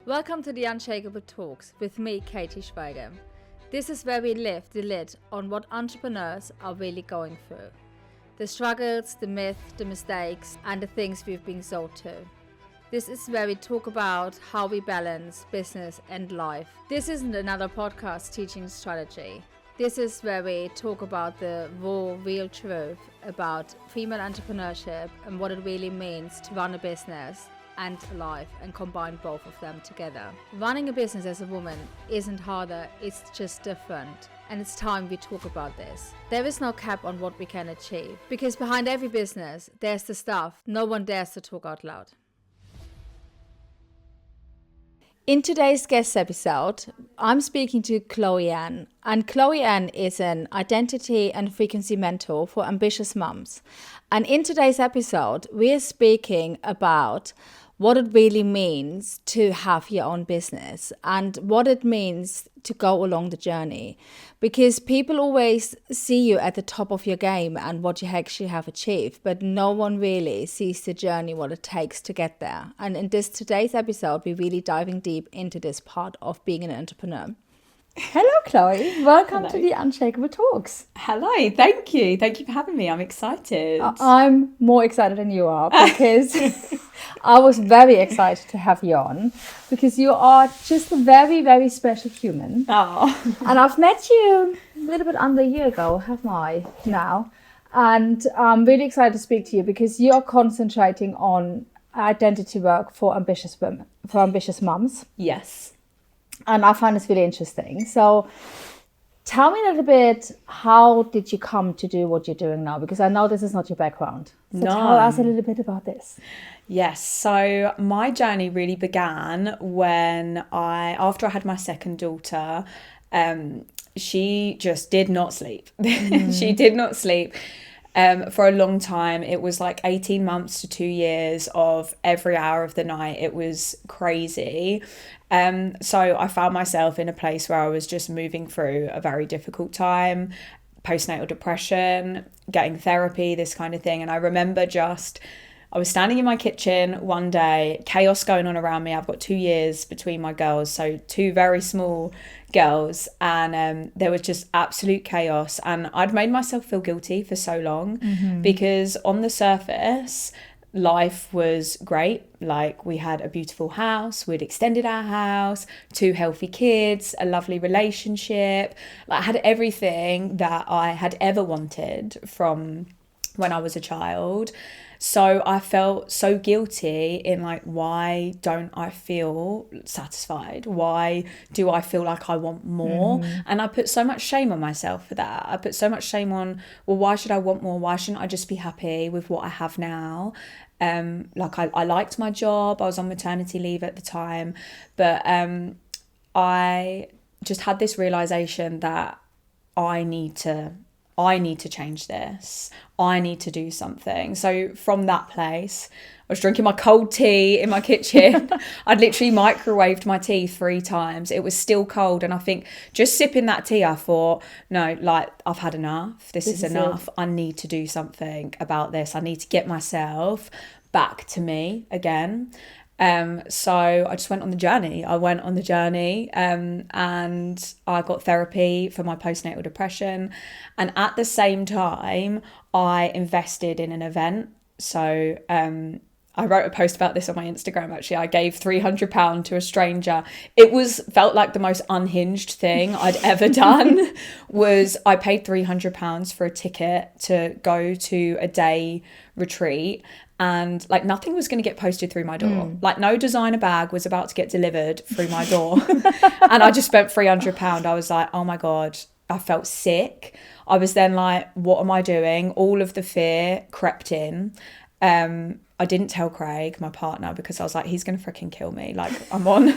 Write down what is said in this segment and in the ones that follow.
Welcome to the Unshakeable Talks with me, Katy. This is where we lift the lid on what entrepreneurs are really going through. The struggles, the myths, the mistakes, and the things we've been sold to. This is where we talk about how we balance business and life. This isn't another podcast teaching strategy. This is where we talk about the raw, real truth about female entrepreneurship and what it really means to run a business and life and combine both of them together. Running a business as a woman isn't harder, it's just different. And it's time we talk about this. There is no cap on what we can achieve, because behind every business, there's the stuff no one dares to talk out loud. In today's guest episode, I'm speaking to Chloe Ann. And Chloe Ann is an identity and frequency mentor for ambitious mums. And in today's episode, we're speaking about what it really means to have your own business and what it means to go along the journey. Because people always see you at the top of your game and what you actually have achieved, but no one really sees the journey, what it takes to get there. And in today's episode, we're really diving deep into this part of being an entrepreneur. Hello, Chloe. Welcome to the Unshakable Talks. Hello. Thank you. Thank you for having me. I'm excited. I'm more excited than you are because I was very excited to have you on because you are just a very, very special human. Oh. And I've met you a little bit under a year ago, haven't I, now? And I'm really excited to speak to you because you are concentrating on identity work for ambitious women, for ambitious mums. Yes. And I find this really interesting. So tell me a little bit, how did you come to do what you're doing now? Because I know this is not your background. So tell us a little bit about this. Yes. So my journey really began when after I had my second daughter, she just did not sleep. She did not sleep. For a long time. It was like 18 months to 2 years of every hour of the night. It was crazy. So I found myself in a place where I was just moving through a very difficult time, postnatal depression, getting therapy, this kind of thing. And I remember I was standing in my kitchen one day, chaos going on around me. I've got 2 years between my girls, so two very small girls, and there was just absolute chaos. And I'd made myself feel guilty for so long because on the surface, life was great. Like, we had a beautiful house, we'd extended our house, 2 healthy kids, a lovely relationship. Like, I had everything that I had ever wanted from when I was a child. So I felt so guilty in like, why don't I feel satisfied? Why do I feel like I want more? And I put so much shame on myself for that. I put so much shame on, well, why should I want more? Why shouldn't I just be happy with what I have now? I liked my job. I was on maternity leave at the time, but I just had this realization that I need to change this. I need to do something. So from that place, I was drinking my cold tea in my kitchen. I'd literally microwaved my tea 3 times. It was still cold. And I think just sipping that tea, I thought, no, like, I've had enough. This is enough. I need to do something about this. I need to get myself back to me again. So I just went on the journey. And I got therapy for my postnatal depression. And at the same time, I invested in an event. So I wrote a post about this on my Instagram, actually. I gave £300 to a stranger. It felt like the most unhinged thing I'd ever done. Was I paid £300 for a ticket to go to a day retreat. And like, nothing was going to get posted through my door. Like, no designer bag was about to get delivered through my door. And I just spent £300. I was like, oh my God, I felt sick. I was then like, what am I doing? All of the fear crept in. I didn't tell Craig, my partner, because I was like, he's going to freaking kill me. Like, I'm on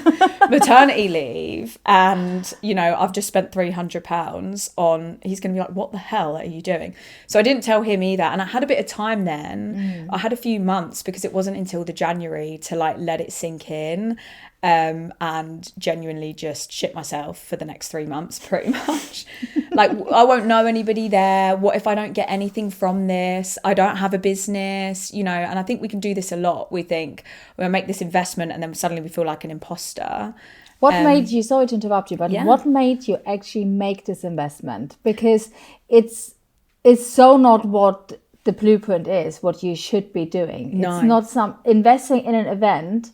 maternity leave and, you know, I've just spent £300 on, he's going to be like, what the hell are you doing? So I didn't tell him either. And I had a bit of time then. I had a few months because it wasn't until the January to like let it sink in. and genuinely just shit myself for the next 3 months, pretty much. Like, I won't know anybody there. What if I don't get anything from this? I don't have a business, you know. And I think we can do this a lot. We think we're gonna make this investment and then suddenly we feel like an imposter. What made you, sorry to interrupt you, but what made you actually make this investment? Because it's so not what the blueprint is, what you should be doing. No. It's not investing in an event.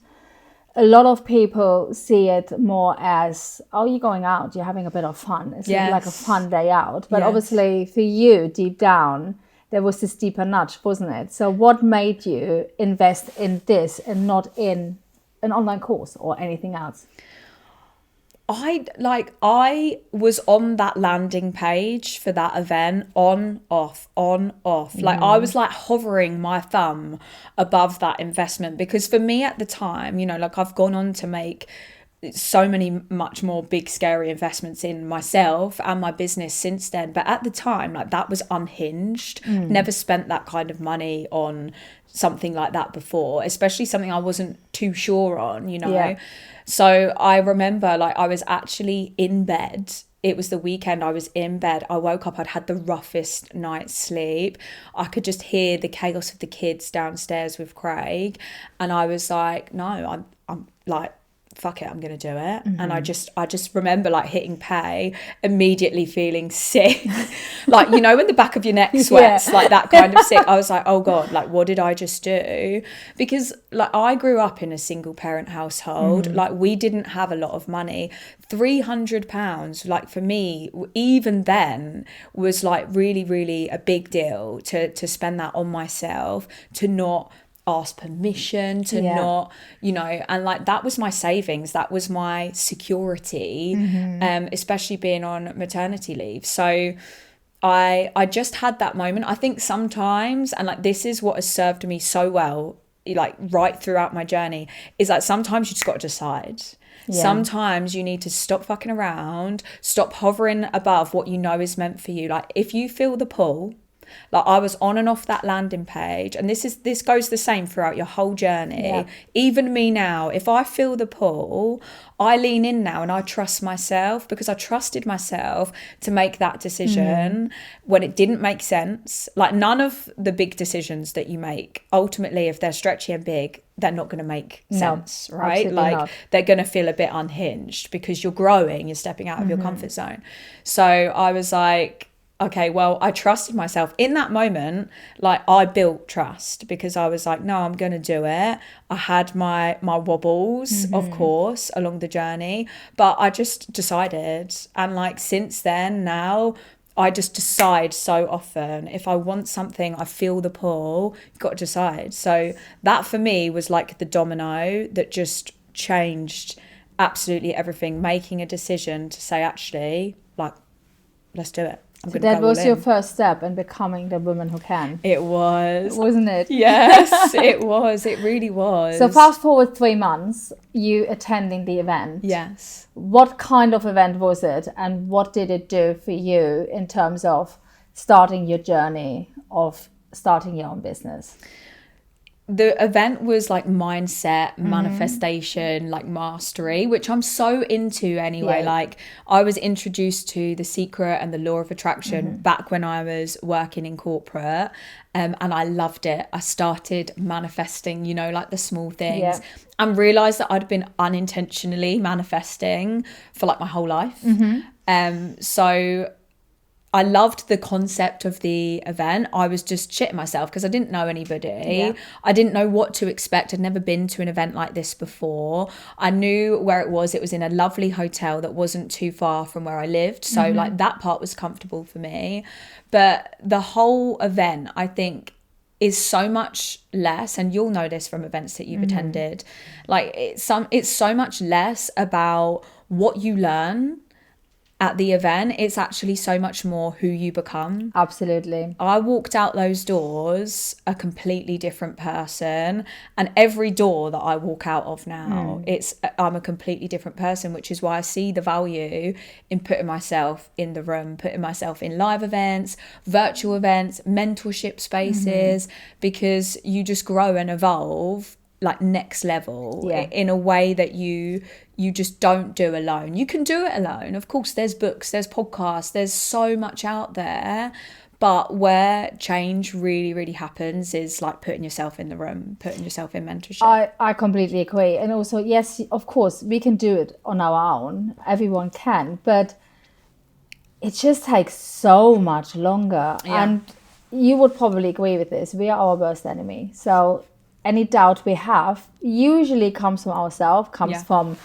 A lot of people see it more as, oh, you're going out, you're having a bit of fun. It's like a fun day out. But obviously for you, deep down, there was this deeper nudge, wasn't it? So what made you invest in this and not in an online course or anything else? I was on that landing page for that event, on, off. Like, I was like hovering my thumb above that investment, because for me at the time, you know, like, I've gone on to make so many much more big, scary investments in myself and my business since then. But at the time, like, that was unhinged. Never spent that kind of money on something like that before, especially something I wasn't too sure on, you know. Yeah. So I remember, like, I was actually in bed. It was the weekend. I was in bed. I woke up. I'd had the roughest night's sleep. I could just hear the chaos of the kids downstairs with Craig. And I was like, no, I'm like, fuck it, I'm gonna do it. And I just remember, like, hitting pay, immediately feeling sick. Like, you know, when the back of your neck sweats, like that kind of sick. I was like, oh God, like, what did I just do? Because, like, I grew up in a single parent household. Like, we didn't have a lot of money. £300, like, for me, even then, was like really, really a big deal to spend that on myself, to not ask permission, to not, you know, and like, that was my savings, that was my security, especially being on maternity leave. So I just had that moment. I think sometimes, and like, this is what has served me so well, like, right throughout my journey, is that sometimes you just got to decide. Sometimes you need to stop fucking around, stop hovering above what you know is meant for you. Like, if you feel the pull, like, I was on and off that landing page, and this goes the same throughout your whole journey. Even me now, if I feel the pull, I lean in now and I trust myself, because I trusted myself to make that decision when it didn't make sense. Like, none of the big decisions that you make, ultimately, if they're stretchy and big, they're not going to make sense, right? Like, they're going to feel a bit unhinged, because you're growing, you're stepping out of your comfort zone. So I was like, okay, well, I trusted myself in that moment. Like, I built trust, because I was like, no, I'm going to do it. I had my wobbles, of course, along the journey, but I just decided. And like, since then, now, I just decide so often. If I want something, I feel the pull, you've got to decide. So that for me was like the domino that just changed absolutely everything, making a decision to say, actually, like, let's do it. So that was your first step in becoming the woman who can. It was. Wasn't it? Yes, it was. It really was. So fast forward 3 months, you attending the event. Yes. What kind of event was it, and what did it do for you in terms of starting your journey of starting your own business? The event was like mindset, manifestation, like mastery, which I'm so into anyway. Like, I was introduced to The Secret and the Law of Attraction back when I was working in corporate, and I loved it. I started manifesting, you know, like the small things, and realised that I'd been unintentionally manifesting for like my whole life. So I loved the concept of the event. I was just shitting myself because I didn't know anybody. I didn't know what to expect. I'd never been to an event like this before. I knew where it was. It was in a lovely hotel that wasn't too far from where I lived. So like, that part was comfortable for me. But the whole event, I think, is so much less, and you'll know this from events that you've attended. Like, it's so much less about what you learn at the event. It's actually so much more who you become. Absolutely. I walked out those doors a completely different person, and every door that I walk out of now, I'm a completely different person, which is why I see the value in putting myself in the room, putting myself in live events, virtual events, mentorship spaces, because you just grow and evolve like next level Yeah. in a way that you just don't do alone. You can do it alone. Of course, there's books, there's podcasts, there's so much out there. But where change really, really happens is like putting yourself in the room, putting yourself in mentorship. I completely agree. And also, yes, of course, we can do it on our own. Everyone can. But it just takes so much longer. Yeah. And you would probably agree with this. We are our worst enemy. So any doubt we have usually comes from ourselves, comes from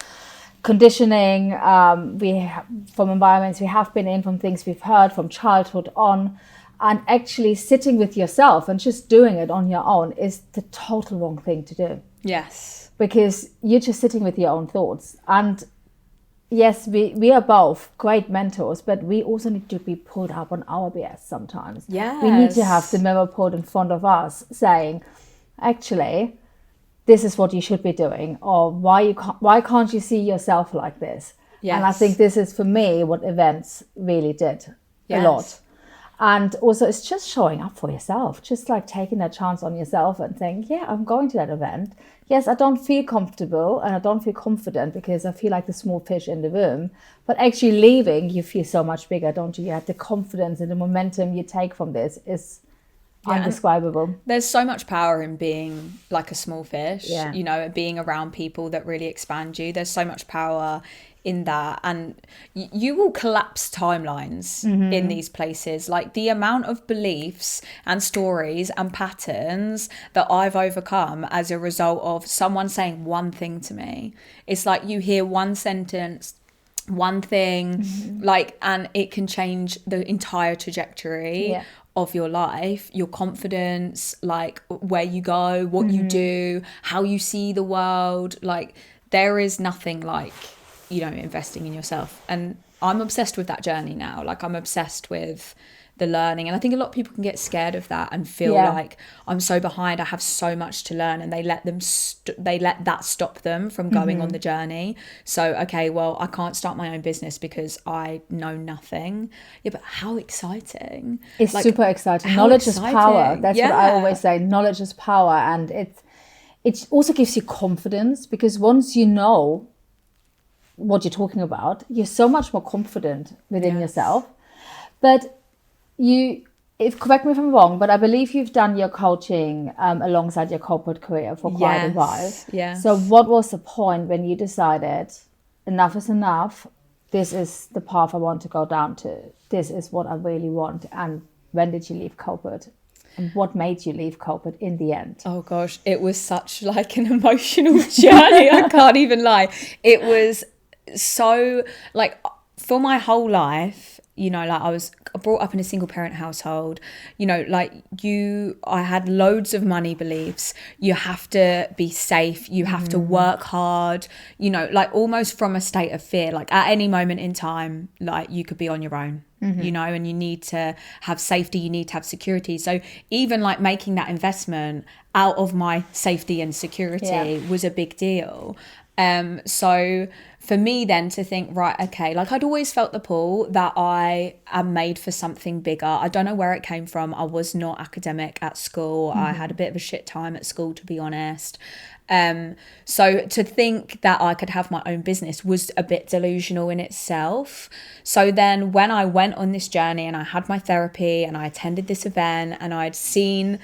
conditioning, from environments we have been in, from things we've heard from childhood on. And actually sitting with yourself and just doing it on your own is the total wrong thing to do. Yes. Because you're just sitting with your own thoughts. And yes, we are both great mentors, but we also need to be pulled up on our BS sometimes. Yes. We need to have the mirror put in front of us saying, actually, this is what you should be doing, or why can't you see yourself like this? Yes. And I think this is, for me, what events really did a lot. And also, it's just showing up for yourself, just like taking that chance on yourself and saying, yeah, I'm going to that event. Yes, I don't feel comfortable and I don't feel confident because I feel like the small fish in the room. But actually leaving, you feel so much bigger, don't you? You have the confidence and the momentum you take from this is undescribable. There's so much power in being like a small fish, Yeah. you know, being around people that really expand you. There's so much power in that, and you will collapse timelines in these places. Like the amount of beliefs and stories and patterns that I've overcome as a result of someone saying one thing to me. It's like you hear one sentence, one thing, like, and it can change the entire trajectory of your life, your confidence, like where you go, what you do, how you see the world. Like there is nothing like, you know, investing in yourself. And I'm obsessed with that journey now. Like I'm obsessed with the learning, and I think a lot of people can get scared of that and feel like I'm so behind, I have so much to learn, and they let that stop them from going on the journey. So okay, well, I can't start my own business because I know nothing. Yeah, but how exciting. It's like, super exciting. Knowledge is power. That's what I always say. Knowledge is power. And it also gives you confidence, because once you know what you're talking about, you're so much more confident within yourself. But correct me if I'm wrong, but I believe you've done your coaching alongside your corporate career for quite a while. Yes. So what was the point when you decided enough is enough? This is the path I want to go down to. This is what I really want. And when did you leave corporate? And what made you leave corporate in the end? Oh gosh, it was such like an emotional journey. I can't even lie. It was so like for my whole life, you know, like I was brought up in a single parent household, you know, like I had loads of money beliefs. You have to be safe. You have to work hard, you know, like almost from a state of fear, like at any moment in time, like you could be on your own, you know, and you need to have safety. You need to have security. So even like making that investment out of my safety and security was a big deal. So for me then to think, right, okay, like I'd always felt the pull that I am made for something bigger. I don't know where it came from. I was not academic at school. I had a bit of a shit time at school, to be honest. So to think that I could have my own business was a bit delusional in itself. So then when I went on this journey and I had my therapy and I attended this event and I'd seen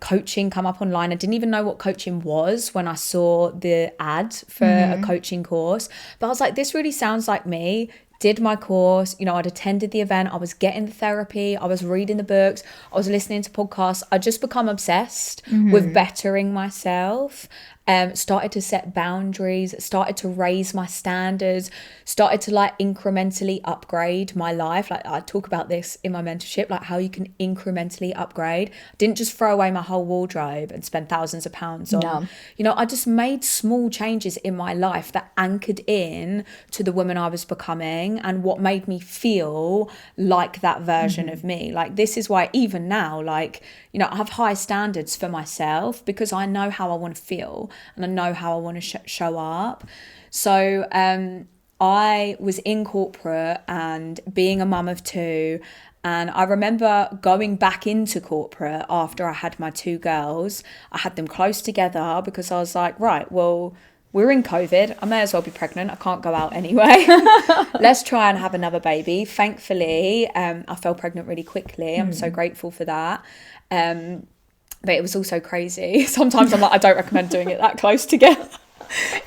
coaching come up online. I didn't even know what coaching was when I saw the ad for a coaching course, but I was like, this really sounds like me. Did my course, you know, I'd attended the event, I was getting the therapy, I was reading the books, I was listening to podcasts. I'd just become obsessed with bettering myself. Started to set boundaries, started to raise my standards, started to like incrementally upgrade my life. Like I talk about this in my mentorship, like how you can incrementally upgrade. I didn't just throw away my whole wardrobe and spend thousands of pounds on, you know, I just made small changes in my life that anchored in to the woman I was becoming and what made me feel like that version of me. Like this is why even now, like, you know, I have high standards for myself because I know how I want to feel and I know how I want to show up. So I was in corporate and being a mum of two And I remember going back into corporate after I had my 2 girls. I had them close together because I was like, right, well, we're in COVID. I may as well be pregnant. I can't go out anyway. Let's try and have another baby. Thankfully, I fell pregnant really quickly. I'm so grateful for that. But it was also crazy. Sometimes I'm like, I don't recommend doing it that close together.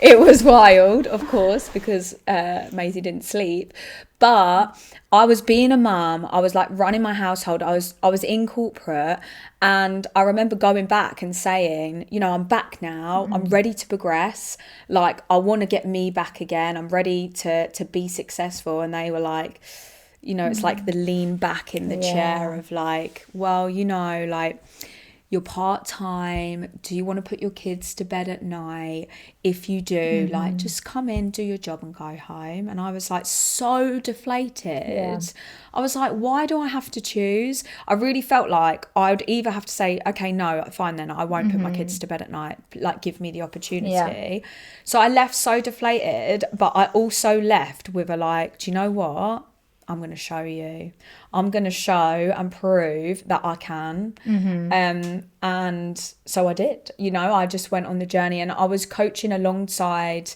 It was wild, of course, because Maisie didn't sleep. But I was being a mum. I was like running my household. I was in corporate, and I remember going back and saying, you know, I'm back now. I'm ready to progress. Like, I want to get me back again. I'm ready to be successful. And they were like, you know, it's like the lean back in the chair of like, well, you know, like, you're part-time. Do you want to put your kids to bed at night? If you do, like, just come in, do your job and go home. And I was like so deflated. I was like, why do I have to choose? I really felt like I would either have to say, okay, no, fine then, I won't put my kids to bed at night. Like, give me the opportunity. So I left so deflated, but I also left with a like, do you know what? I'm going to show you. I'm going to show and prove that I can. And so I did. You know, I just went on the journey, and I was coaching alongside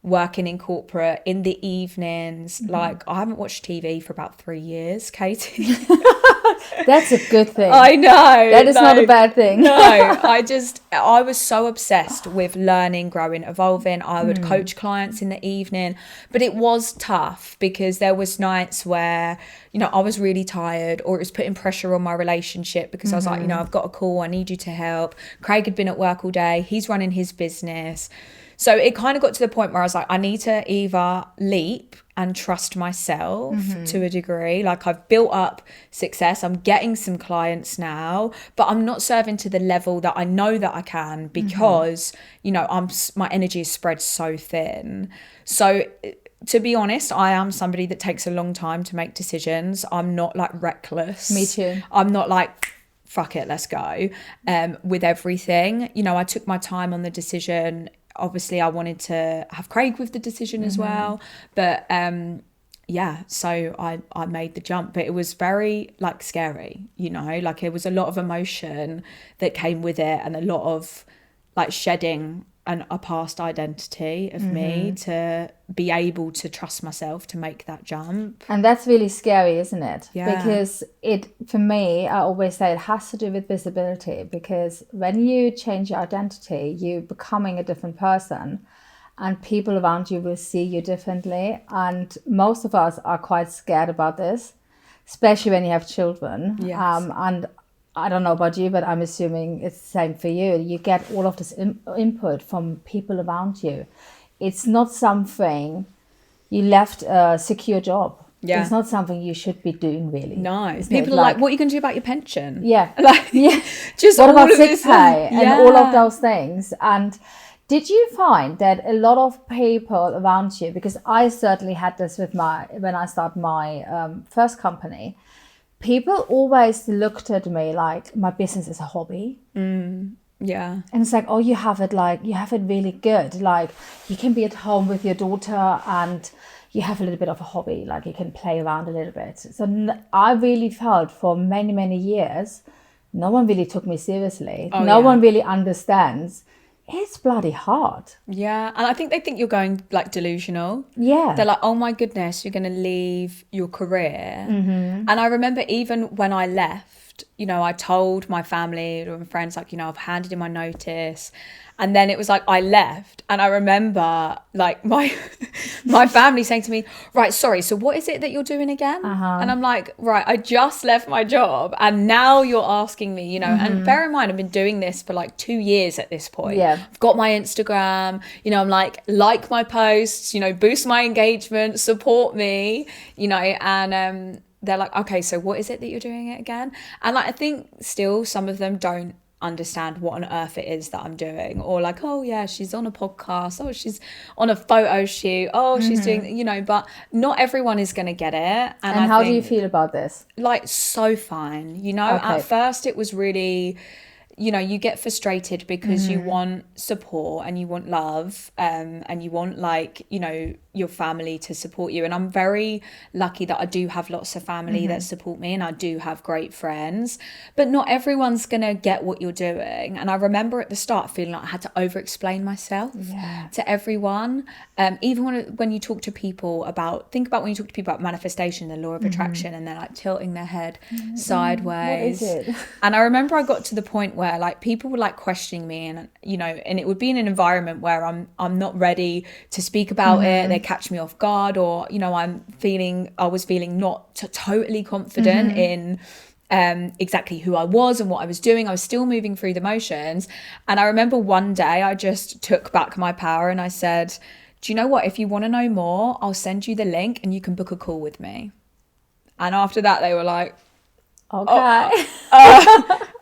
working in corporate in the evenings. Like, I haven't watched TV for about 3 years, Katy. That's a good thing. I know. That is not a bad thing. No, I was so obsessed with learning, growing, evolving. I would coach clients in the evening, but it was tough because there was nights where, you know, I was really tired, or it was putting pressure on my relationship because I was like, you know, I've got a call, I need you to help. Craig had been at work all day. He's running his business. So it kind of got to the point where I was like, I need to either leap and trust myself to a degree. Like, I've built up success. I'm getting some clients now, but I'm not serving to the level that I know that I can because, you know, my energy is spread so thin. So to be honest, I am somebody that takes a long time to make decisions. I'm not like reckless. Me too. I'm not like, fuck it, let's go with everything. You know, I took my time on the decision. Obviously, I wanted to have Craig with the decision as well. But so I made the jump. But it was very like scary, you know, like it was a lot of emotion that came with it, and a lot of like shedding a past identity of me to be able to trust myself to make that jump. And that's really scary, isn't it? Yeah. Because for me, I always say it has to do with visibility, because when you change your identity, you're becoming a different person, and people around you will see you differently. And most of us are quite scared about this, especially when you have children. Yes. And I don't know about you, but I'm assuming it's the same for you. You get all of this input from people around you. It's not something you left a secure job. Yeah. It's not something you should be doing, really. No. People are like, what are you going to do about your pension? Yeah. Like, just what all about of sick this pay and all of those things? And did you find that a lot of people around you, because I certainly had this with when I started my first company, people always looked at me like my business is a hobby. Yeah. And it's like, oh, you have it really good. Like, you can be at home with your daughter and you have a little bit of a hobby, like you can play around a little bit. So I really felt for many, many years, no one really took me seriously. No one really understands. It's bloody hard. Yeah. And I think they think you're going like delusional. Yeah. They're like, oh my goodness, you're going to leave your career. And I remember even when I left, you know, I told my family or my friends, like, you know, I've handed in my notice. And then it was like I left, and I remember like my family saying to me, right, sorry, so what is it that you're doing again? And I'm like, right, I just left my job and now you're asking me, you know. And bear in mind, I've been doing this for like 2 years at this point. Yeah. I've got my Instagram, you know, I'm like my posts, you know, boost my engagement, support me, you know. And they're like, okay, so what is it that you're doing it again? And like, I think still some of them don't understand what on earth it is that I'm doing, or like, oh yeah, she's on a podcast, oh she's on a photo shoot, oh she's doing, you know. But not everyone is going to get it. And how do you feel about this? Like, so fine, you know. Okay. At first it was really, you know, you get frustrated because you want support and you want love, and you want, like, you know, your family to support you. And I'm very lucky that I do have lots of family that support me, and I do have great friends, but not everyone's gonna get what you're doing. And I remember at the start feeling like I had to over explain myself to everyone. Even when you talk to people about, think about when you talk to people about manifestation, the law of attraction, and they're like tilting their head sideways. What is it? And I remember I got to the point where, like, people were like questioning me, and, you know, and it would be in an environment where I'm not ready to speak about it. They catch me off guard, or, you know, I was feeling not totally confident in exactly who I was and what I was doing. I was still moving through the motions. And I remember one day I just took back my power and I said, do you know what? If you want to know more, I'll send you the link and you can book a call with me. And after that, they were like, Okay.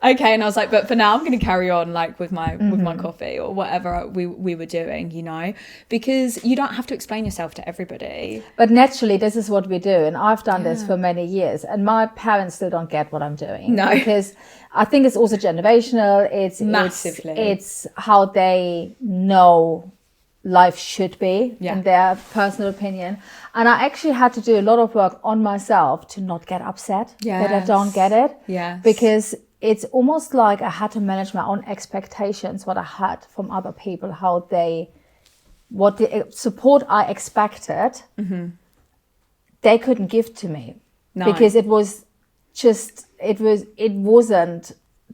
okay. And I was like, but for now I'm going to carry on, like, with my coffee or whatever we were doing, you know, because you don't have to explain yourself to everybody. But naturally, this is what we do. And I've done this for many years. And my parents still don't get what I'm doing. No. Because I think it's also generational. It's massively. It's how they know life should be, in their personal opinion. And I actually had to do a lot of work on myself to not get upset that I don't get it. Yes. Because it's almost like I had to manage my own expectations, what I had from other people, what the support I expected, they couldn't give to me. No. Because it wasn't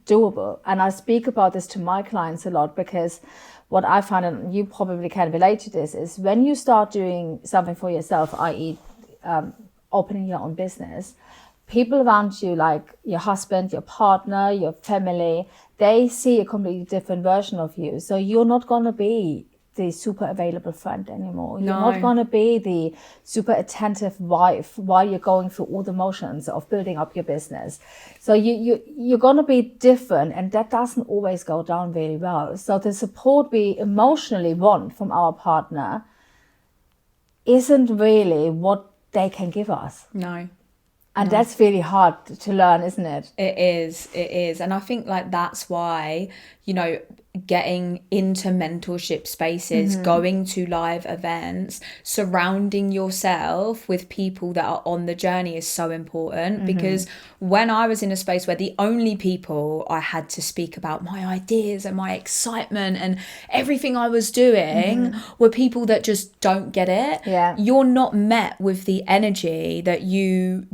doable. And I speak about this to my clients a lot, because what I find, and you probably can relate to this, is when you start doing something for yourself, i.e. Opening your own business, people around you, like your husband, your partner, your family, they see a completely different version of you. So you're not going to be the super available friend anymore. You're not going to be the super attentive wife while you're going through all the motions of building up your business. So you're going to be different, and that doesn't always go down really well. So the support we emotionally want from our partner isn't really what they can give us. No. And that's really hard to learn, isn't it? It is. And I think, like, that's why, you know, getting into mentorship spaces, going to live events, surrounding yourself with people that are on the journey is so important. Because when I was in a space where the only people I had to speak about my ideas and my excitement and everything I was doing were people that just don't get it. Yeah. You're not met with the energy that you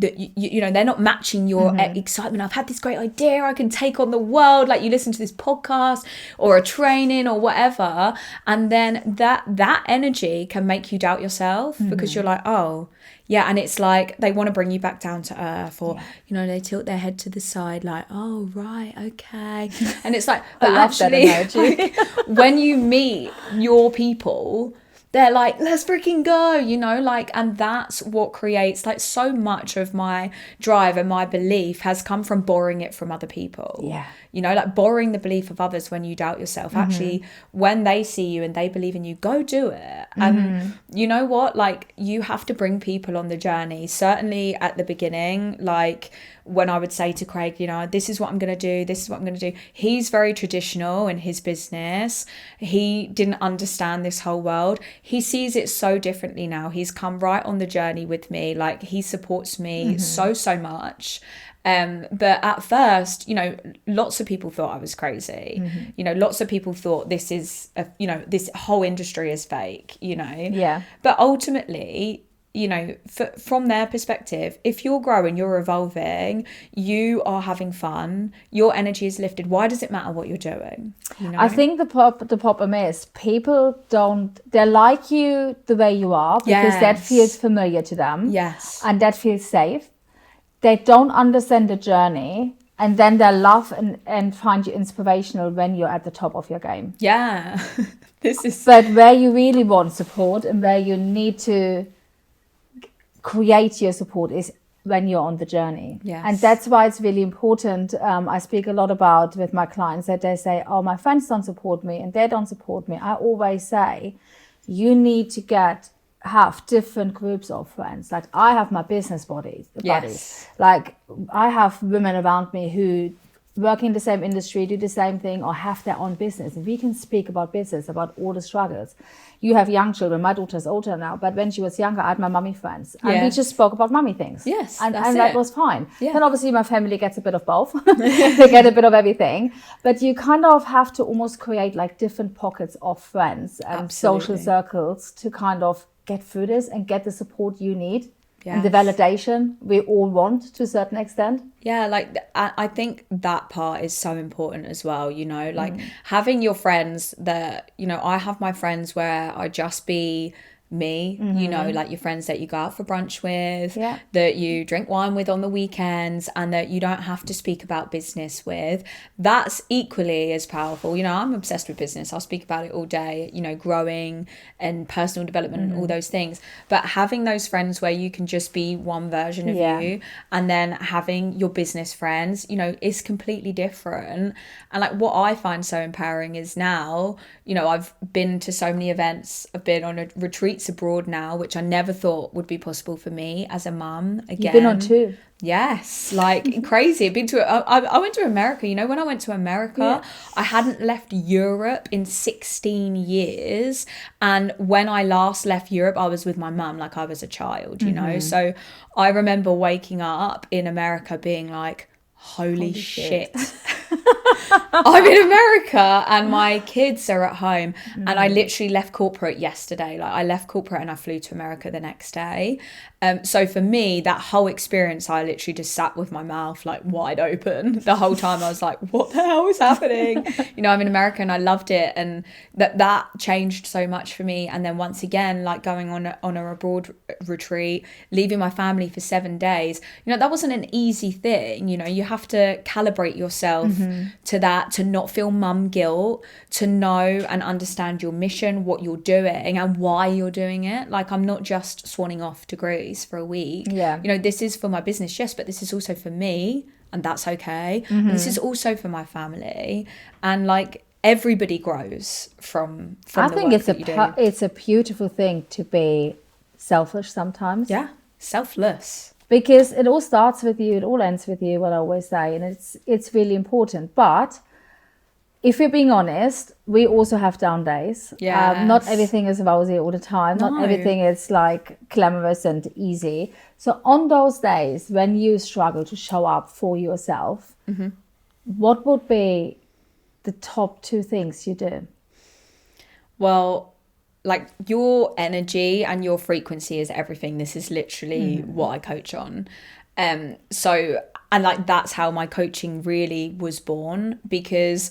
know, they're not matching your excitement. I've had this great idea, I can take on the world. Like, you listen to this podcast or a training or whatever, and then that energy can make you doubt yourself, because you're like, oh yeah, and it's like they want to bring you back down to earth, or you know, they tilt their head to the side like, oh right, okay. And it's like, but actually, like, when you meet your people, they're like, let's freaking go, you know, like, and that's what creates, like, so much of my drive and my belief has come from borrowing it from other people. Yeah. You know, like, borrowing the belief of others when you doubt yourself. Actually, when they see you and they believe in you, go do it. And you know what, like, you have to bring people on the journey. Certainly at the beginning, like, when I would say to Craig, you know, this is what I'm going to do, this is what I'm going to do. He's very traditional in his business. He didn't understand this whole world. He sees it so differently now. He's come right on the journey with me. Like, he supports me so much. But at first, you know, lots of people thought I was crazy. You know, lots of people thought this is, this whole industry is fake, you know. Yeah. But ultimately, you know, from their perspective, if you're growing, you're evolving, you are having fun, your energy is lifted, why does it matter what you're doing? You know? I think the problem is people they like you the way you are, because that feels familiar to them. Yes. And that feels safe. They don't understand the journey, and then they love and find you inspirational when you're at the top of your game. Yeah. But where you really want support and where you need to create your support is when you're on the journey. Yes. And that's why it's really important. I speak a lot about with my clients that they say, oh, my friends don't support me and they don't support me. I always say, you need to have different groups of friends. Like, I have my business buddies. Yes. Like, I have women around me who work in the same industry, do the same thing, or have their own business. And we can speak about business, about all the struggles. You have young children. My daughter's older now, but when she was younger, I had my mummy friends. And we just spoke about mummy things. Yes, and that was fine. Yeah. Then obviously my family gets a bit of both. They get a bit of everything. But you kind of have to almost create like different pockets of friends and social circles to kind of get through this and get the support you need. Yes. And the validation we all want to a certain extent. Yeah, like I think that part is so important as well, you know, like having your friends that, you know, I have my friends where I just be me, you know, like your friends that you go out for brunch with, that you drink wine with on the weekends, and that you don't have to speak about business with. That's equally as powerful. You know, I'm obsessed with business. I'll speak about it all day, you know, growing and personal development and all those things. But having those friends where you can just be one version of you, and then having your business friends, you know, is completely different. And like what I find so empowering is now, you know, I've been to so many events, I've been on a retreats abroad now, which I never thought would be possible for me as a mum. Again, you've been on 2. Yes, like crazy. I've been to I went to America. You know, when I went to America, I hadn't left Europe in 16 years, and when I last left Europe, I was with my mum, like I was a child, you know. So I remember waking up in America being like, holy shit. I'm in America and my kids are at home. And I literally left corporate yesterday. Like I left corporate and I flew to America the next day. So for me, that whole experience, I literally just sat with my mouth like wide open the whole time. I was like, what the hell is happening? You know, I'm in America and I loved it, and that changed so much for me. And then once again, like going on a abroad retreat, leaving my family for 7 days, you know, that wasn't an easy thing. You know, you have to calibrate yourself to that, to not feel mum guilt, to know and understand your mission, what you're doing and why you're doing it. Like I'm not just swanning off to Greece for a week. You know, this is for my business, yes, but this is also for me, and that's okay. And this is also for my family, and like everybody grows from I the think work it's a beautiful thing to be selfish sometimes. Selfless, because it all starts with you, it all ends with you, what I always say, and it's really important. But if we're being honest, we also have down days. Not everything is rosy all the time. Not everything is like glamorous and easy. So on those days when you struggle to show up for yourself, what would be the top 2 things you do? Well, like your energy and your frequency is everything. This is literally what I coach on. So, and like that's how my coaching really was born, because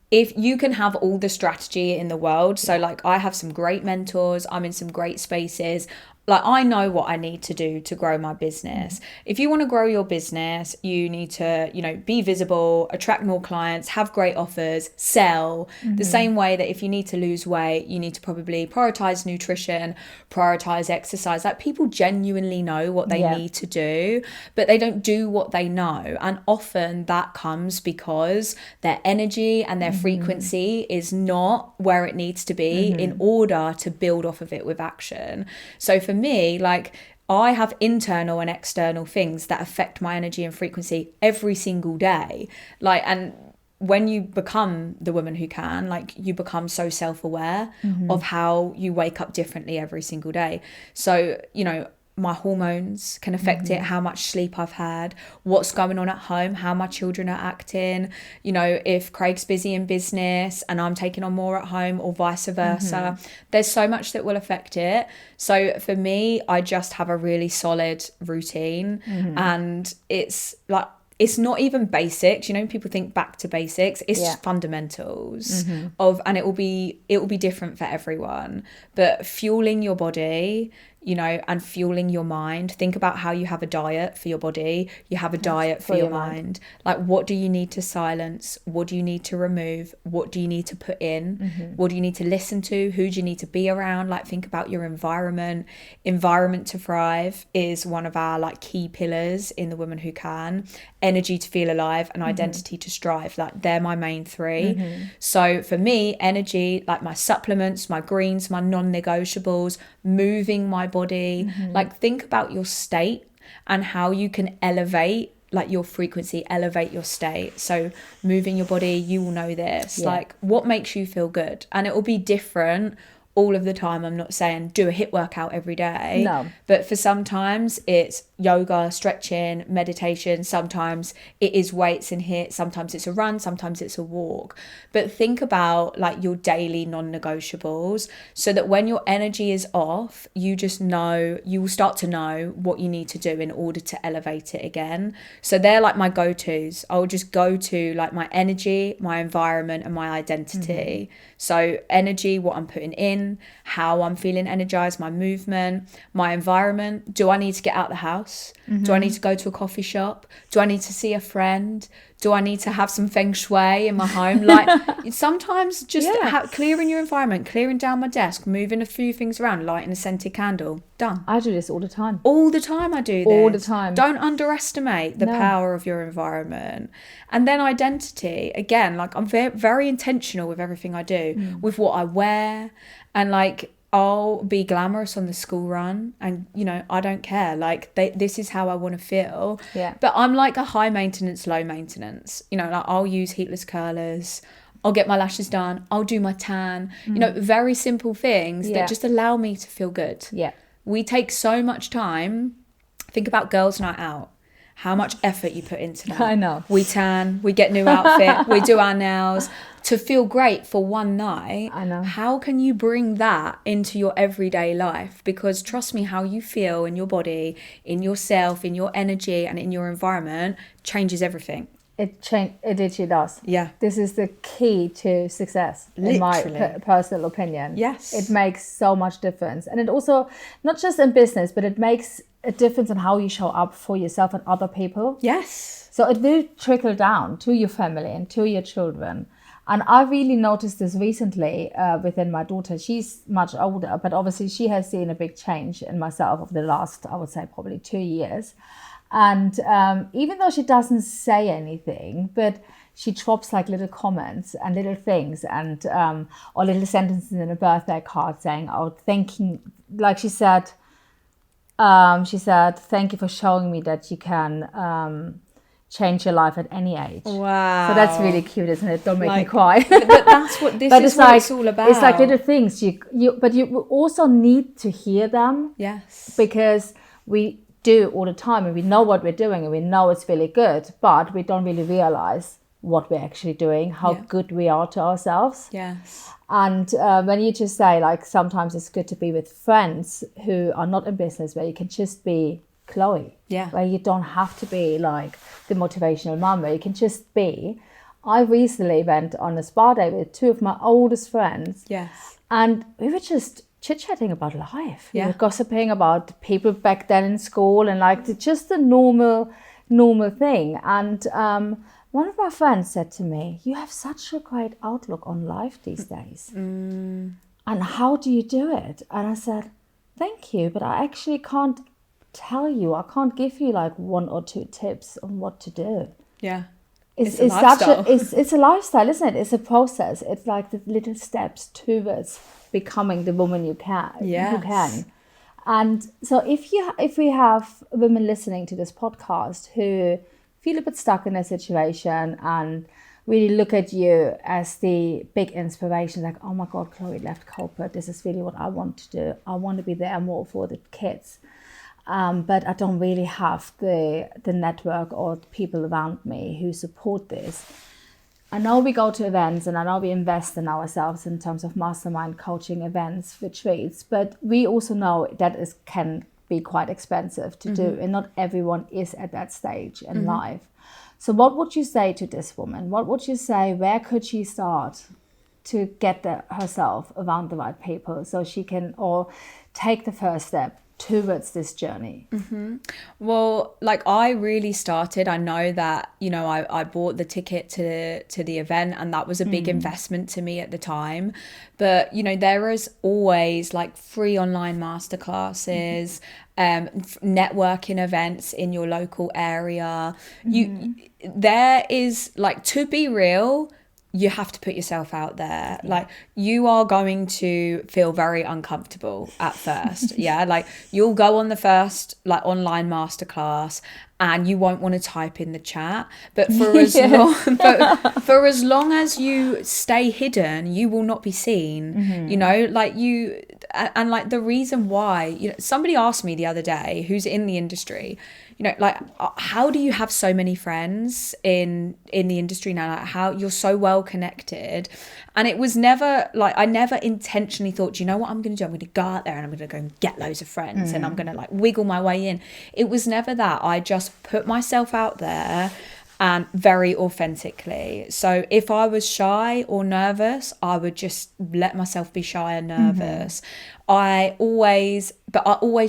if you can have all the strategy in the world, so like I have some great mentors, I'm in some great spaces, like I know what I need to do to grow my business. If you want to grow your business, you need to, you know, be visible, attract more clients, have great offers, sell. The same way that if you need to lose weight, you need to probably prioritize nutrition, prioritize exercise. Like people genuinely know what they need to do, but they don't do what they know. And often that comes because their energy and their frequency is not where it needs to be in order to build off of it with action. So for me, like I have internal and external things that affect my energy and frequency every single day. Like, and when you become the woman who can, like you become so self-aware of how you wake up differently every single day. So, you know, my hormones can affect it, how much sleep I've had, what's going on at home, how my children are acting, you know, if Craig's busy in business and I'm taking on more at home or vice versa. There's so much that will affect it. So for me, I just have a really solid routine, and it's like, it's not even basics, you know, people think back to basics, it's just fundamentals and it will be different for everyone. But fueling your body, you know, and fueling your mind. Think about how you have a diet for your body, you have a diet for your mind. Like, what do you need to silence? What do you need to remove? What do you need to put in? What do you need to listen to? Who do you need to be around? Like, think about your environment. Environment to thrive is one of our like key pillars in The Woman Who Can. Energy to feel alive, and identity to strive. Like, they're my main 3. So for me, energy, like my supplements, my greens, my non-negotiables, moving my body. Like, think about your state and how you can elevate like your frequency, elevate your state. So moving your body, you will know this, like what makes you feel good, and it will be different all of the time. I'm not saying do a HIIT workout every day. No. But for sometimes it's yoga, stretching, meditation. Sometimes it is weights and HIIT. Sometimes it's a run. Sometimes it's a walk. But think about like your daily non-negotiables, so that when your energy is off, you just know, you will start to know what you need to do in order to elevate it again. So they're like my go-tos. I'll just go to like my energy, my environment, and my identity. So energy, what I'm putting in, how I'm feeling energized, my movement, my environment. Do I need to get out the house? Do I need to go to a coffee shop? Do I need to see a friend? Do I need to have some feng shui in my home? Like sometimes just clearing your environment, clearing down my desk, moving a few things around, lighting a scented candle, done. I do this all the time. All the time I do this. All the time. Don't underestimate the power of your environment. And then identity, again, like I'm very, very intentional with everything I do, with what I wear, and like I'll be glamorous on the school run, and you know, I don't care, like this is how I want to feel. But I'm like a high maintenance, low maintenance, you know, like I'll use heatless curlers, I'll get my lashes done, I'll do my tan, you know, very simple things that just allow me to feel good. We take so much time. Think about girls' night out, how much effort you put into that. I know. We tan, we get new outfit, we do our nails to feel great for one night. I know. How can you bring that into your everyday life? Because trust me, how you feel in your body, in yourself, in your energy, and in your environment changes everything. It literally does. Yeah. This is the key to success, in my personal opinion. Yes. It makes so much difference. And it also, not just in business, but it makes a difference in how you show up for yourself and other people. Yes. So it will trickle down to your family and to your children. And I really noticed this recently within my daughter. She's much older, but obviously she has seen a big change in myself over the last, I would say, probably 2 years. And even though she doesn't say anything, but she drops like little comments and little things, and or little sentences in a birthday card saying, "Oh, thanking," like she said, "Thank you for showing me that you can change your life at any age." Wow. So that's really cute, isn't it? Don't make me cry. But that's what this is, what it's all about. It's like little things. But you also need to hear them. Yes. Because we do all the time, and we know what we're doing, and we know it's really good, but we don't really realize what we're actually doing, how good we are to ourselves. Yes. And when you just say, like, sometimes it's good to be with friends who are not in business, where you can just be Chloe, where you don't have to be like the motivational mom, where you can just be. I recently went on a spa day with two of my oldest friends. Yes. And we were just chit-chatting about life. We were gossiping about people back then in school, and like just the normal thing. And one of my friends said to me, "You have such a great outlook on life these days. And how do you do it?" And I said, "Thank you, but I actually can't tell you. I can't give you like 1 or 2 tips on what to do." Yeah. It's a lifestyle. It's a lifestyle, isn't it? It's a process. It's like the little steps towards becoming the woman you can. Yes. You can. And so if we have women listening to this podcast who feel a bit stuck in a situation and really look at you as the big inspiration, like, "Oh my God, Chloe left corporate. This is really what I want to do. I want to be there more for the kids. But I don't really have the network or the people around me who support this." I know we go to events, and I know we invest in ourselves in terms of mastermind coaching events, retreats, but we also know that can be quite expensive to do, and not everyone is at that stage in life. So what would you say to this woman? What would you say, where could she start to get herself around the right people so she can, or take the first step towards this journey? Well, like I really started, I know that, you know, I bought the ticket to the event, and that was a big investment to me at the time. But, you know, there is always like free online masterclasses, networking events in your local area. There is, like, to be real, you have to put yourself out there. Like, you are going to feel very uncomfortable at first. Yeah, like you'll go on the first like online masterclass and you won't want to type in the chat, but for as long as you stay hidden, you will not be seen. You know, like and like the reason why, you know, somebody asked me the other day who's in the industry, you know, like, how do you have so many friends in the industry now? Like, how you're so well connected. And it was never like, I never intentionally thought, do you know what I'm going to do? I'm going to go out there and I'm going to go and get loads of friends and I'm going to like wiggle my way in. It was never that. I just put myself out there and very authentically. So if I was shy or nervous, I would just let myself be shy and nervous. I always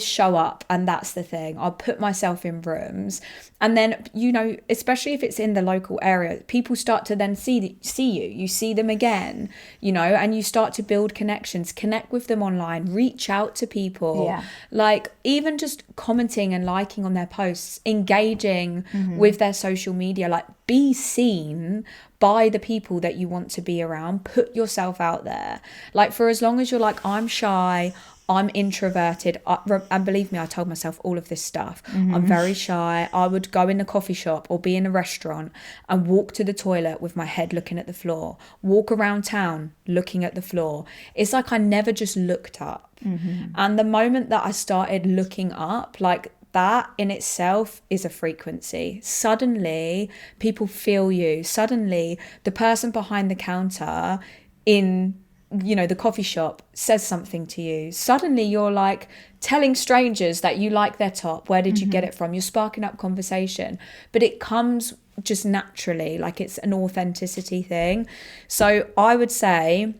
show up, and that's the thing. I'll put myself in rooms, and then, you know, especially if it's in the local area, people start to then see you see them again, you know, and you start to build connections, connect with them online, reach out to people, like even just commenting and liking on their posts, engaging with their social media, like be seen by the people that you want to be around. Put yourself out there. Like, for as long as you're like, I'm shy, I'm introverted, and believe me, I told myself all of this stuff. I'm very shy. I would go in a coffee shop or be in a restaurant and walk to the toilet with my head looking at the floor, walk around town looking at the floor. It's like I never just looked up. And the moment that I started looking up, like, that in itself is a frequency. Suddenly people feel you. Suddenly the person behind the counter in, you know, the coffee shop says something to you. Suddenly you're like telling strangers that you like their top. Where did you get it from? You're sparking up conversation, but it comes just naturally. Like, it's an authenticity thing. So I would say,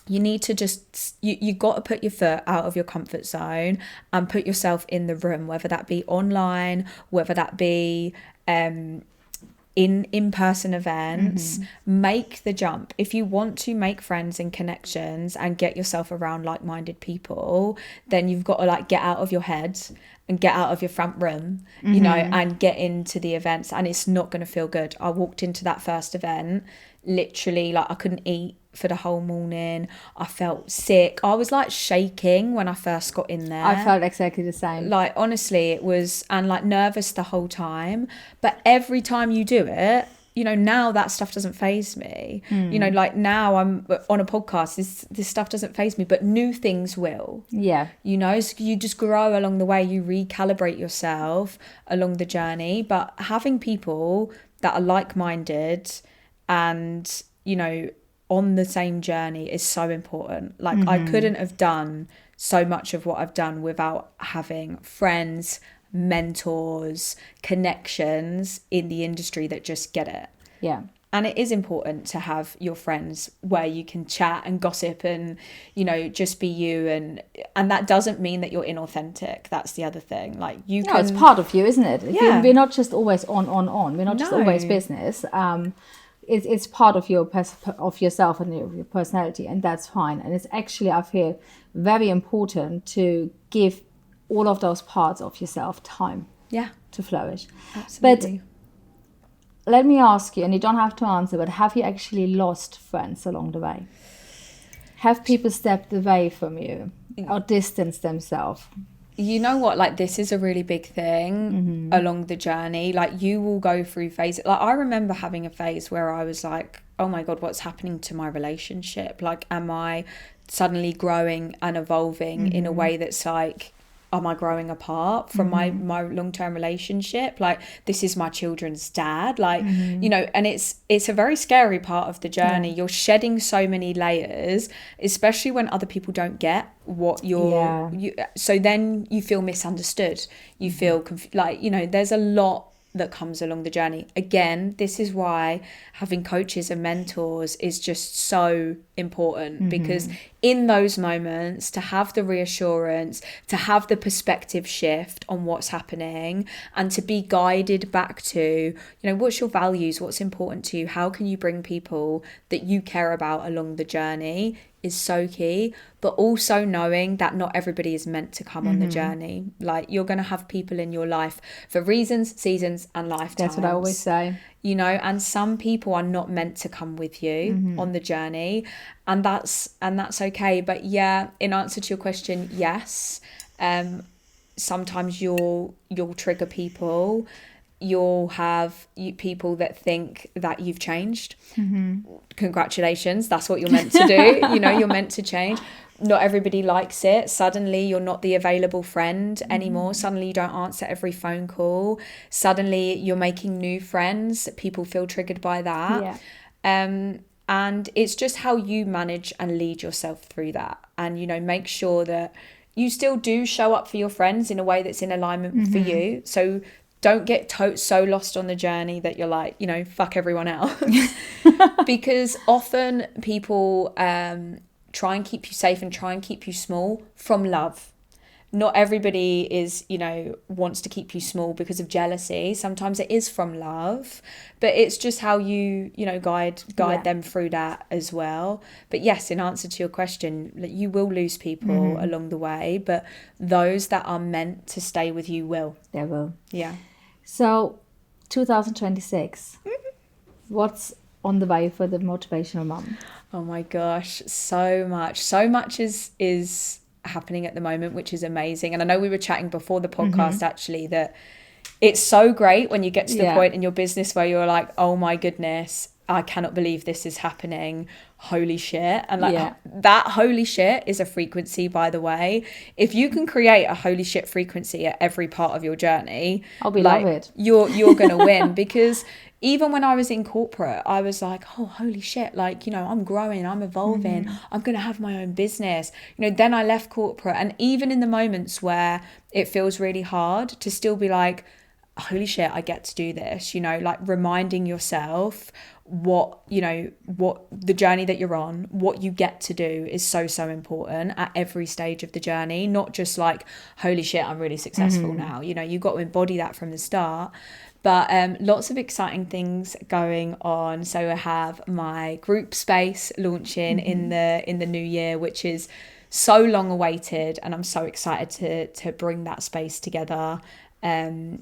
you need to just, you got to put your foot out of your comfort zone and put yourself in the room, whether that be online, whether that be in-person events. Make the jump. If you want to make friends and connections and get yourself around like-minded people, then you've got to like get out of your head and get out of your front room, you know, and get into the events. And it's not going to feel good. I walked into that first event, literally, like, I couldn't eat for the whole morning. I felt sick. I was like shaking when I first got in there. I felt exactly the same. Like, honestly, it was, and like nervous the whole time. But every time you do it, you know, now that stuff doesn't faze me. You know, like now I'm on a podcast, this stuff doesn't faze me, but new things will. Yeah. You know, so you just grow along the way, you recalibrate yourself along the journey. But having people that are like-minded and, you know, on the same journey is so important. Like, I couldn't have done so much of what I've done without having friends, mentors, connections in the industry that just get it. Yeah. And it is important to have your friends where you can chat and gossip and, you know, just be you. And that doesn't mean that you're inauthentic. That's the other thing. Like, you can... it's part of you, isn't it? Yeah. We're not just always on. We're not just always business. It's part of yourself and your personality, and that's fine. And it's actually, I feel, very important to give all of those parts of yourself time to flourish. Absolutely. But let me ask you, and you don't have to answer, but have you actually lost friends along the way? Have people stepped away from you or distanced themselves? You know what, like, this is a really big thing along the journey. Like, you will go through phases. Like, I remember having a phase where I was like, oh my God, what's happening to my relationship? Like, am I suddenly growing and evolving in a way that's like, am I growing apart from my long-term relationship? Like, this is my children's dad. Like, you know, and it's a very scary part of the journey. You're shedding so many layers, especially when other people don't get what so then you feel misunderstood. You feel like, you know, there's a lot that comes along the journey. Again, this is why having coaches and mentors is just so important, because in those moments, to have the reassurance, to have the perspective shift on what's happening, and to be guided back to, you know, what's your values, what's important to you, how can you bring people that you care about along the journey, is so key, but also knowing that not everybody is meant to come on the journey. Like, you're going to have people in your life for reasons, seasons, and lifetimes. That's what I always say. You know, and some people are not meant to come with you on the journey, and that's okay. But yeah, in answer to your question, yes, sometimes you'll trigger people. You'll have people that think that you've changed. Congratulations, that's what you're meant to do. You know, you're meant to change. Not everybody likes it. Suddenly you're not the available friend anymore. Suddenly you don't answer every phone call. Suddenly you're making new friends. People feel triggered by that. And it's just how you manage and lead yourself through that. And, you know, make sure that you still do show up for your friends in a way that's in alignment for you. So don't get so lost on the journey that you're like, you know, fuck everyone else. Because often people try and keep you safe and try and keep you small from love. Not everybody is, you know, wants to keep you small because of jealousy. Sometimes it is from love, but it's just how you know, guide them through that as well. But yes, in answer to your question, you will lose people along the way, but those that are meant to stay with you will. They will. Yeah. So 2026, what's on the way for the motivational mum? Oh my gosh, so much is happening at the moment, which is amazing. And I know we were chatting before the podcast actually, that it's so great when you get to the point in your business where you're like, oh my goodness, I cannot believe this is happening, holy shit. And like that holy shit is a frequency, by the way. If you can create a holy shit frequency at every part of your journey, I'll be love it. You're gonna win. Because even when I was in corporate, I was like, oh, holy shit, like, you know, I'm growing, I'm evolving, I'm going to have my own business. You know, then I left corporate. And even in the moments where it feels really hard, to still be like, holy shit, I get to do this, you know, like reminding yourself what the journey that you're on, what you get to do is so important at every stage of the journey. Not just like, holy shit, I'm really successful now. You know, you got to embody that from the start. But lots of exciting things going on. So I have my group space launching in the new year, which is so long awaited, and I'm so excited to bring that space together. And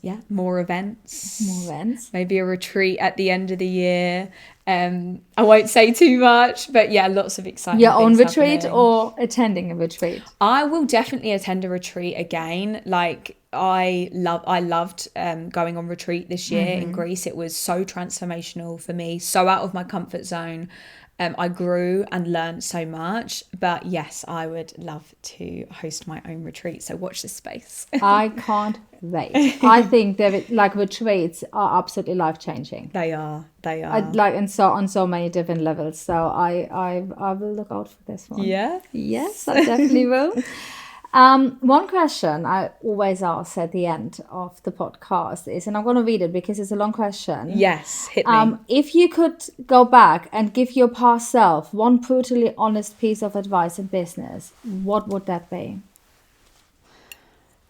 yeah, more events, maybe a retreat at the end of the year. I won't say too much, but yeah, lots of exciting your own things retreat happening. Or attending a retreat? I will definitely attend a retreat again. Like I loved going on retreat this year in Greece. It was so transformational for me, so out of my comfort zone. I grew and learned so much. But yes, I would love to host my own retreat. So watch this space. I can't wait. I think that like retreats are absolutely life-changing. They are. And so on so many different levels. So I will look out for this one. Yeah. Yes, I definitely will. One question I always ask at the end of the podcast is, and I'm going to read it because it's a long question. Yes, hit me. If you could go back and give your past self one brutally honest piece of advice in business, what would that be?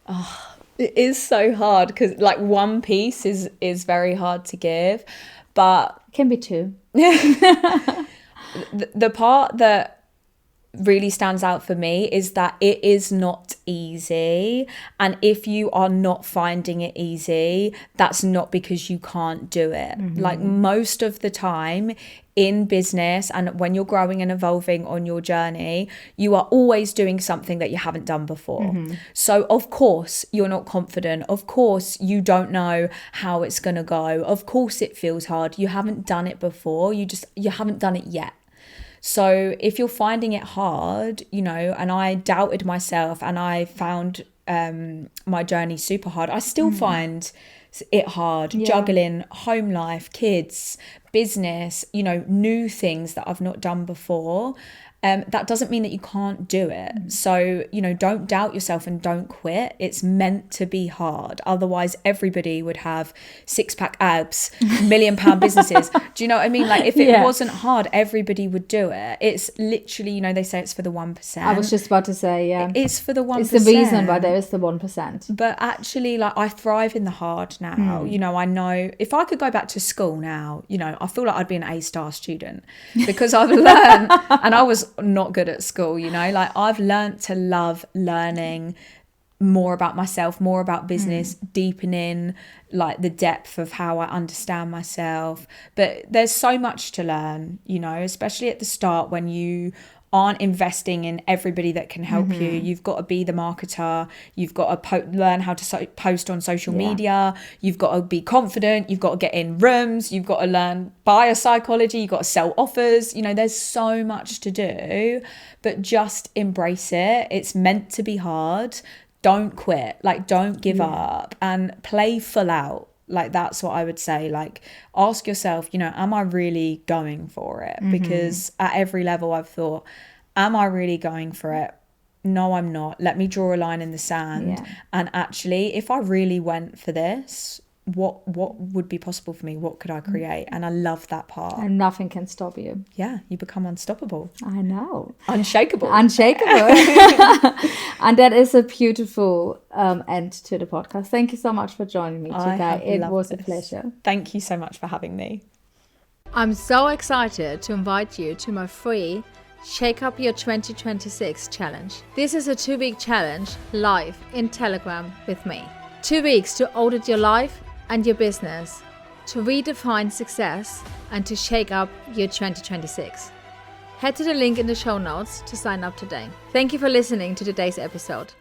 Oh, it is so hard because like one piece is very hard to give, but it can be two. The part that really stands out for me is that it is not easy, and if you are not finding it easy, that's not because you can't do it. Like most of the time in business and when you're growing and evolving on your journey, you are always doing something that you haven't done before. So of course you're not confident, of course you don't know how it's gonna go, of course it feels hard, you haven't done it before, you haven't done it yet. So if you're finding it hard, you know, and I doubted myself and I found my journey super hard, I still find it hard, juggling home life, kids, business, you know, new things that I've not done before. that doesn't mean that you can't do it. So, don't doubt yourself and don't quit. It's meant to be hard. Otherwise, everybody would have 6-pack abs, £1 million businesses. Do you know what I mean? Like, if it wasn't hard, everybody would do it. It's literally, they say it's for the 1%. I was just about to say, it's for the 1%. It's the reason why there is the 1%. But actually, like, I thrive in the hard now. I know if I could go back to school now, I feel like I'd be an A-star student, because I've learned, and I was not good at school, like, I've learned to love learning more about myself, more about business, deepening like the depth of how I understand myself. But there's so much to learn, especially at the start when you aren't investing in everybody that can help you. You've got to be the marketer. You've got to learn how to post on social media. You've got to be confident. You've got to get in rooms. You've got to learn buyer psychology. You've got to sell offers. There's so much to do, but just embrace it. It's meant to be hard. Don't quit. Like, don't give up, and play full out. Like, that's what I would say. Like, ask yourself, am I really going for it? Because at every level I've thought, am I really going for it? No, I'm not. Let me draw a line in the sand. And actually, if I really went for this, what would be possible for me? What could I create? And I love that part. And nothing can stop you. Yeah, you become unstoppable. I know. Unshakable. And that is a beautiful end to the podcast. Thank you so much for joining me today. It was a pleasure. Thank you so much for having me. I'm so excited to invite you to my free Shake Up Your 2026 challenge. This is a 2-week challenge live in Telegram with me. 2 weeks to audit your life and your business, to redefine success, and to shake up your 2026. Head to the link in the show notes to sign up today. Thank you for listening to today's episode.